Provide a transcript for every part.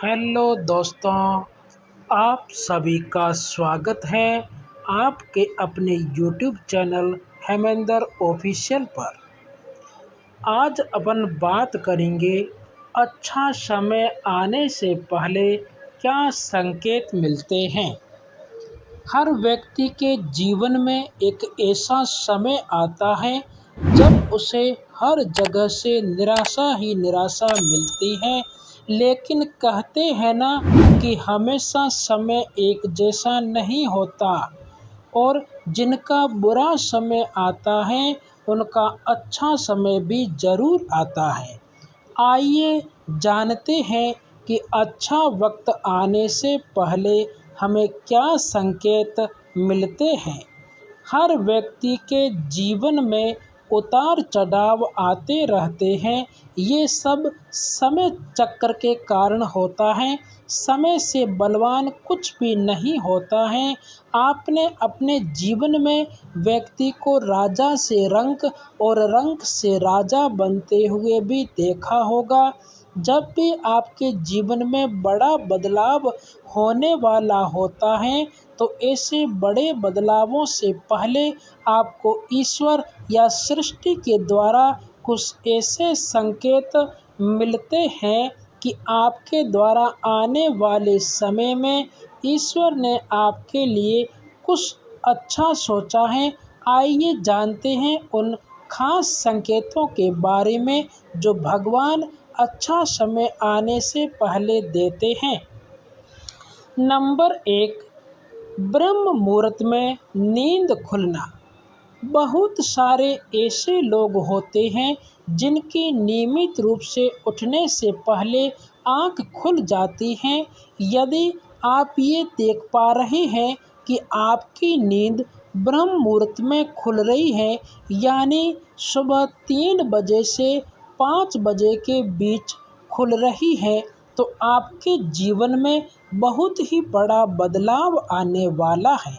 Hello दोस्तों, आप सभी का स्वागत है आपके अपने यूट्यूब चैनल हेमेंद्र ऑफिशियल पर। आज अपन बात करेंगे अच्छा समय आने से पहले क्या संकेत मिलते हैं। हर व्यक्ति के जीवन में एक ऐसा समय आता है जब उसे हर जगह से निराशा ही निराशा मिलती है। लेकिन कहते हैं ना कि हमेशा समय एक जैसा नहीं होता और जिनका बुरा समय आता है उनका अच्छा समय भी ज़रूर आता है। आइए जानते हैं कि अच्छा वक्त आने से पहले हमें क्या संकेत मिलते हैं। हर व्यक्ति के जीवन में उतार चढ़ाव आते रहते हैं। ये सब समय चक्र के कारण होता है। समय से बलवान कुछ भी नहीं होता है। आपने अपने जीवन में व्यक्ति को राजा से रंक और रंक से राजा बनते हुए भी देखा होगा। जब भी आपके जीवन में बड़ा बदलाव होने वाला होता है तो ऐसे बड़े बदलावों से पहले आपको ईश्वर या सृष्टि के द्वारा कुछ ऐसे संकेत मिलते हैं कि आपके द्वारा आने वाले समय में ईश्वर ने आपके लिए कुछ अच्छा सोचा है। आइए जानते हैं उन खास संकेतों के बारे में जो भगवान अच्छा समय आने से पहले देते हैं। नंबर 1, ब्रह्म मुहूर्त में नींद खुलना। बहुत सारे ऐसे लोग होते हैं जिनकी नियमित रूप से उठने से पहले आँख खुल जाती है। यदि आप ये देख पा रहे हैं कि आपकी नींद ब्रह्म मुहूर्त में खुल रही है, यानी सुबह 3 बजे से 5 बजे के बीच खुल रही है, तो आपके जीवन में बहुत ही बड़ा बदलाव आने वाला है।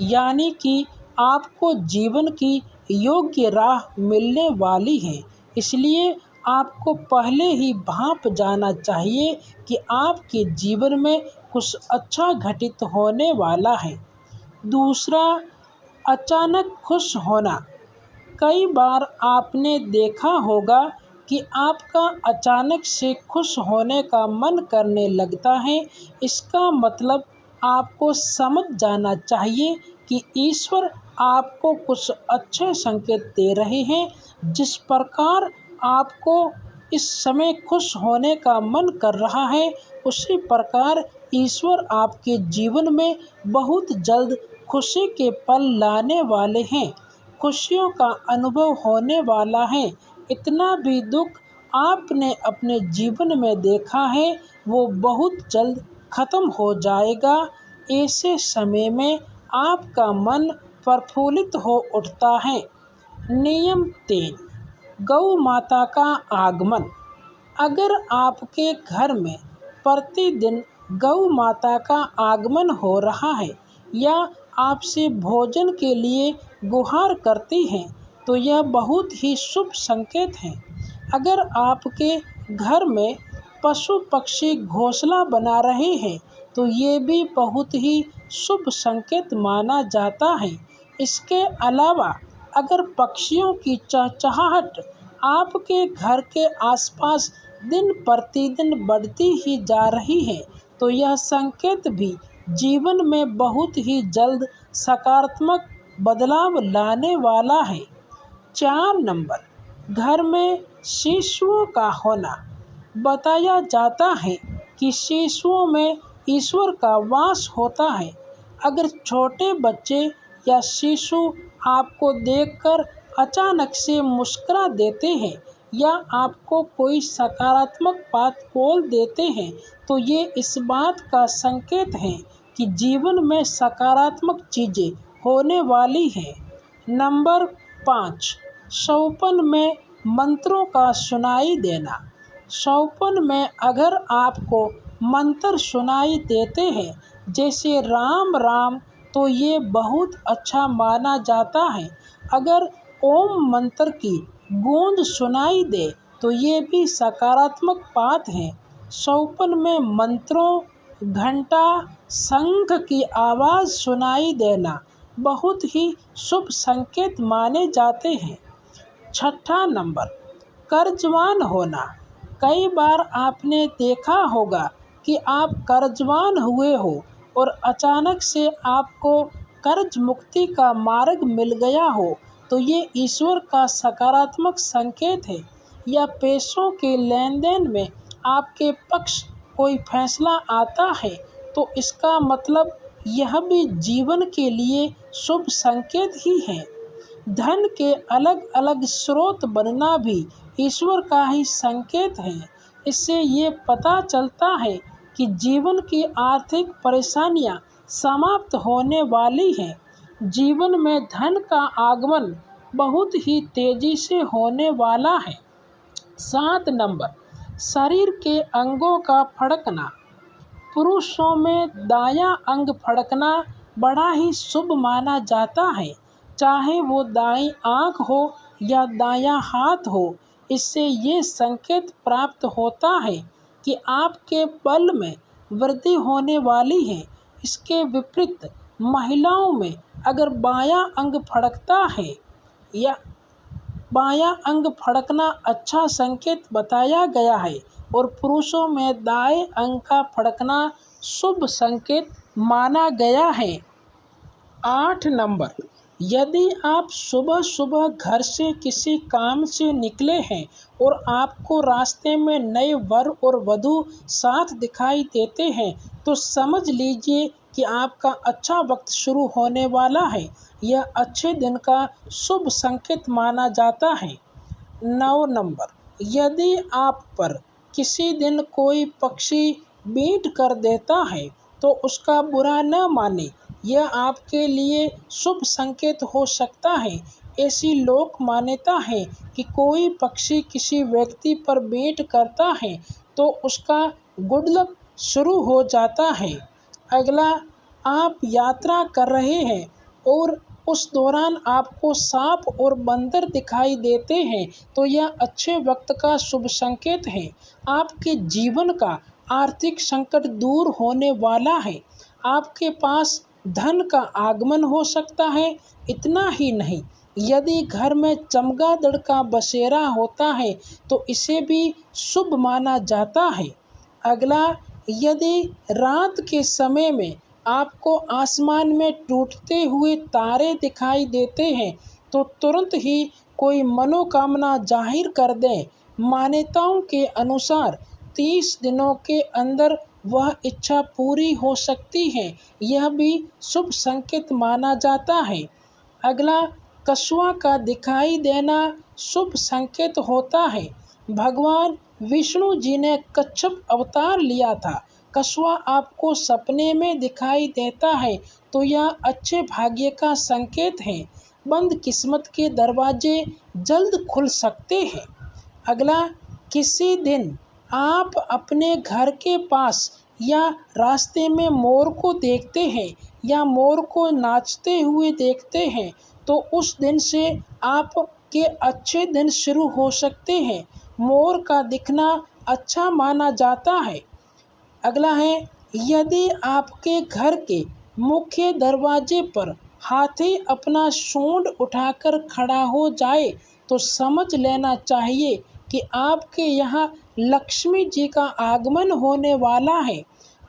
यानी कि आपको जीवन की योग्य राह मिलने वाली है। इसलिए आपको पहले ही भांप जाना चाहिए कि आपके जीवन में कुछ अच्छा घटित होने वाला है। दूसरा, अचानक खुश होना। कई बार आपने देखा होगा कि आपका अचानक से खुश होने का मन करने लगता है। इसका मतलब आपको समझ जाना चाहिए कि ईश्वर आपको कुछ अच्छे संकेत दे रहे हैं। जिस प्रकार आपको इस समय खुश होने का मन कर रहा है, उसी प्रकार ईश्वर आपके जीवन में बहुत जल्द खुशी के पल लाने वाले हैं। खुशियों का अनुभव होने वाला है। इतना भी दुख आपने अपने जीवन में देखा है वो बहुत जल्द खत्म हो जाएगा। ऐसे समय में आपका मन प्रफुल्लित हो उठता है। नियम 3, गौ माता का आगमन। अगर आपके घर में प्रतिदिन गौ माता का आगमन हो रहा है या आपसे भोजन के लिए गुहार करती हैं तो यह बहुत ही शुभ संकेत है। अगर आपके घर में पशु पक्षी घोंसला बना रहे हैं तो ये भी बहुत ही शुभ संकेत माना जाता है। इसके अलावा अगर पक्षियों की चहचहाहट आपके घर के आसपास दिन प्रतिदिन बढ़ती ही जा रही है तो यह संकेत भी जीवन में बहुत ही जल्द सकारात्मक बदलाव लाने वाला है। 4 नंबर, घर में शिशुओं का होना। बताया जाता है कि शिशुओं में ईश्वर का वास होता है। अगर छोटे बच्चे या शिशु आपको देखकर अचानक से मुस्कुरा देते हैं या आपको कोई सकारात्मक बात बोल देते हैं तो ये इस बात का संकेत है कि जीवन में सकारात्मक चीज़ें होने वाली हैं। नंबर 5, सौपन में मंत्रों का सुनाई देना। सौपन में अगर आपको मंत्र सुनाई देते हैं जैसे राम राम तो ये बहुत अच्छा माना जाता है। अगर ओम मंत्र की गूंज सुनाई दे तो ये भी सकारात्मक बात है। स्वप्न में मंत्रों, घंटा, शंख की आवाज़ सुनाई देना बहुत ही शुभ संकेत माने जाते हैं। छठा नंबर, कर्जवान होना। कई बार आपने देखा होगा कि आप कर्जवान हुए हो और अचानक से आपको कर्ज मुक्ति का मार्ग मिल गया हो, तो ये ईश्वर का सकारात्मक संकेत है। या पैसों के लेन देन में आपके पक्ष कोई फैसला आता है, तो इसका मतलब यह भी जीवन के लिए शुभ संकेत ही है। धन के अलग अलग स्रोत बनना भी ईश्वर का ही संकेत है। इससे ये पता चलता है कि जीवन की आर्थिक परेशानियां समाप्त होने वाली हैं। जीवन में धन का आगमन बहुत ही तेजी से होने वाला है। 7 नंबर, शरीर के अंगों का फड़कना। पुरुषों में दायां अंग फड़कना बड़ा ही शुभ माना जाता है, चाहे वो दाईं आंख हो या दायां हाथ हो। इससे ये संकेत प्राप्त होता है कि आपके बल में वृद्धि होने वाली है। इसके विपरीत महिलाओं में अगर बायां अंग फड़कता है या बायां अंग फड़कना अच्छा संकेत बताया गया है, और पुरुषों में दाएं अंग का फड़कना शुभ संकेत माना गया है। 8 नंबर, यदि आप सुबह सुबह घर से किसी काम से निकले हैं और आपको रास्ते में नए वर और वधू साथ दिखाई देते हैं, तो समझ लीजिए कि आपका अच्छा वक्त शुरू होने वाला है। यह अच्छे दिन का शुभ संकेत माना जाता है। 9 नंबर, यदि आप पर किसी दिन कोई पक्षी बीट कर देता है, तो उसका बुरा न माने। यह आपके लिए शुभ संकेत हो सकता है। ऐसी लोक मान्यता है कि कोई पक्षी किसी व्यक्ति पर बीट करता है तो उसका गुड लक शुरू हो जाता है। अगला, आप यात्रा कर रहे हैं और उस दौरान आपको सांप और बंदर दिखाई देते हैं, तो यह अच्छे वक्त का शुभ संकेत है। आपके जीवन का आर्थिक संकट दूर होने वाला है। आपके पास धन का आगमन हो सकता है। इतना ही नहीं, यदि घर में चमगादड़ का बसेरा होता है तो इसे भी शुभ माना जाता है। अगला, यदि रात के समय में आपको आसमान में टूटते हुए तारे दिखाई देते हैं, तो तुरंत ही कोई मनोकामना जाहिर कर दें। मान्यताओं के अनुसार 30 दिनों के अंदर वह इच्छा पूरी हो सकती है। यह भी शुभ संकेत माना जाता है। अगला, कछुआ का दिखाई देना शुभ संकेत होता है। भगवान विष्णु जी ने कच्छप अवतार लिया था। कछुआ आपको सपने में दिखाई देता है तो यह अच्छे भाग्य का संकेत है। बंद किस्मत के दरवाजे जल्द खुल सकते हैं। अगला, किसी दिन आप अपने घर के पास या रास्ते में मोर को देखते हैं या मोर को नाचते हुए देखते हैं, तो उस दिन से आपके अच्छे दिन शुरू हो सकते हैं। मोर का दिखना अच्छा माना जाता है। अगला है, यदि आपके घर के मुख्य दरवाजे पर हाथी अपना सूंड उठाकर खड़ा हो जाए, तो समझ लेना चाहिए कि आपके यहाँ लक्ष्मी जी का आगमन होने वाला है।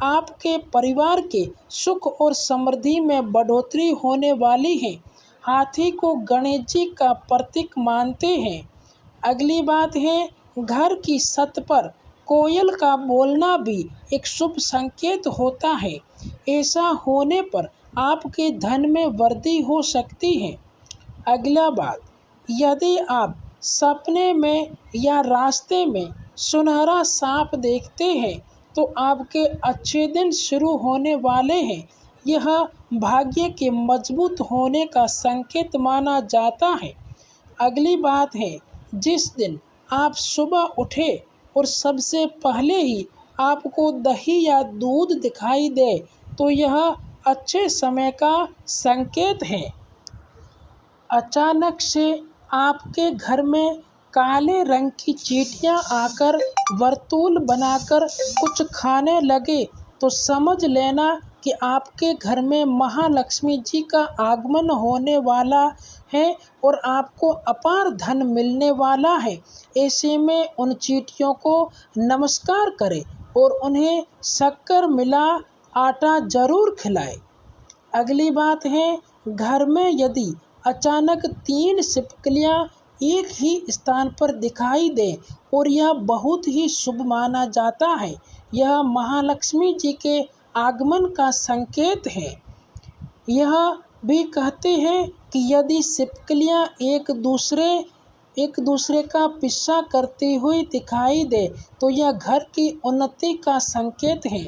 आपके परिवार के सुख और समृद्धि में बढ़ोतरी होने वाली है। हाथी को गणेश जी का प्रतीक मानते हैं। अगली बात है, घर की छत पर कोयल का बोलना भी एक शुभ संकेत होता है। ऐसा होने पर आपके धन में वृद्धि हो सकती है। अगला बात, यदि आप सपने में या रास्ते में सुनहरा सांप देखते हैं, तो आपके अच्छे दिन शुरू होने वाले हैं। यह भाग्य के मजबूत होने का संकेत माना जाता है। अगली बात है, जिस दिन आप सुबह उठे और सबसे पहले ही आपको दही या दूध दिखाई दे, तो यह अच्छे समय का संकेत है। अचानक से आपके घर में काले रंग की चींटियां आकर वर्तुल बनाकर कुछ खाने लगे तो समझ लेना कि आपके घर में महालक्ष्मी जी का आगमन होने वाला है और आपको अपार धन मिलने वाला है। ऐसे में उन चींटियों को नमस्कार करें और उन्हें शक्कर मिला आटा जरूर खिलाएं। अगली बात है, घर में यदि अचानक 3 छिपकलियां एक ही स्थान पर दिखाई दे और यह बहुत ही शुभ माना जाता है। यह महालक्ष्मी जी के आगमन का संकेत है। यह भी कहते हैं कि यदि छिपकलियां एक दूसरे का पीछा करती हुई दिखाई दे तो यह घर की उन्नति का संकेत है।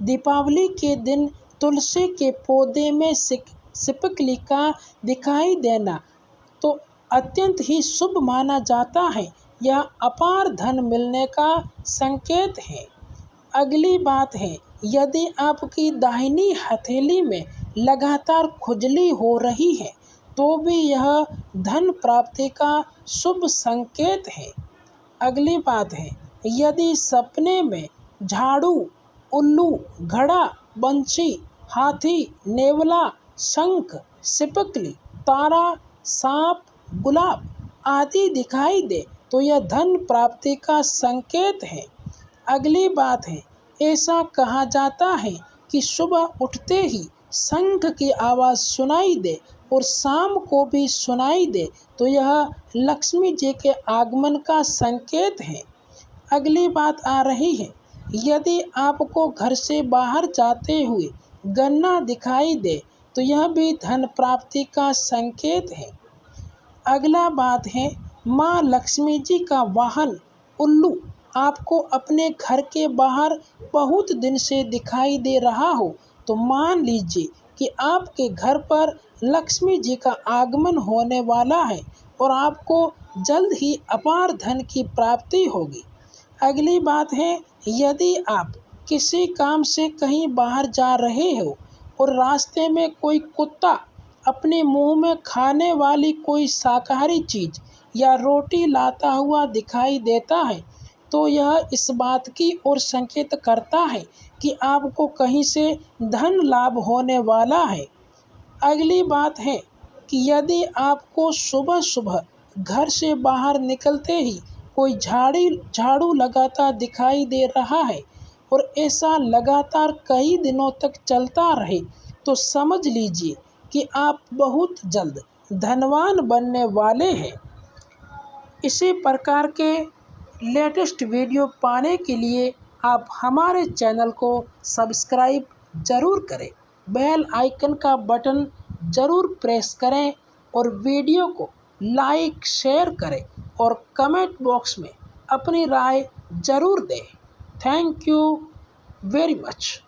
दीपावली के दिन तुलसी के पौधे में छिपकली का दिखाई देना तो अत्यंत ही शुभ माना जाता है। यह अपार धन मिलने का संकेत है। अगली बात है, यदि आपकी दाहिनी हथेली में लगातार खुजली हो रही है तो भी यह धन प्राप्ति का शुभ संकेत है। अगली बात है, यदि सपने में झाड़ू, उल्लू, घड़ा, बंसी, हाथी, नेवला, शंख, छिपकली, तारा, सांप, गुलाब आदि दिखाई दे तो यह धन प्राप्ति का संकेत है। अगली बात है, ऐसा कहा जाता है कि सुबह उठते ही शंख की आवाज़ सुनाई दे और शाम को भी सुनाई दे तो यह लक्ष्मी जी के आगमन का संकेत है। अगली बात आ रही है, यदि आपको घर से बाहर जाते हुए गन्ना दिखाई दे तो यह भी धन प्राप्ति का संकेत है। अगला बात है, माँ लक्ष्मी जी का वाहन उल्लू आपको अपने घर के बाहर बहुत दिन से दिखाई दे रहा हो तो मान लीजिए कि आपके घर पर लक्ष्मी जी का आगमन होने वाला है और आपको जल्द ही अपार धन की प्राप्ति होगी। अगली बात है, यदि आप किसी काम से कहीं बाहर जा रहे हो और रास्ते में कोई कुत्ता अपने मुंह में खाने वाली कोई शाकाहारी चीज या रोटी लाता हुआ दिखाई देता है तो यह इस बात की ओर संकेत करता है कि आपको कहीं से धन लाभ होने वाला है। अगली बात है कि यदि आपको सुबह सुबह घर से बाहर निकलते ही कोई झाड़ू लगाता दिखाई दे रहा है और ऐसा लगातार कई दिनों तक चलता रहे तो समझ लीजिए कि आप बहुत जल्द धनवान बनने वाले हैं। इसी प्रकार के लेटेस्ट वीडियो पाने के लिए आप हमारे चैनल को सब्सक्राइब जरूर करें, बेल आइकन का बटन जरूर प्रेस करें और वीडियो को लाइक शेयर करें और कमेंट बॉक्स में अपनी राय जरूर दें। Thank you very much.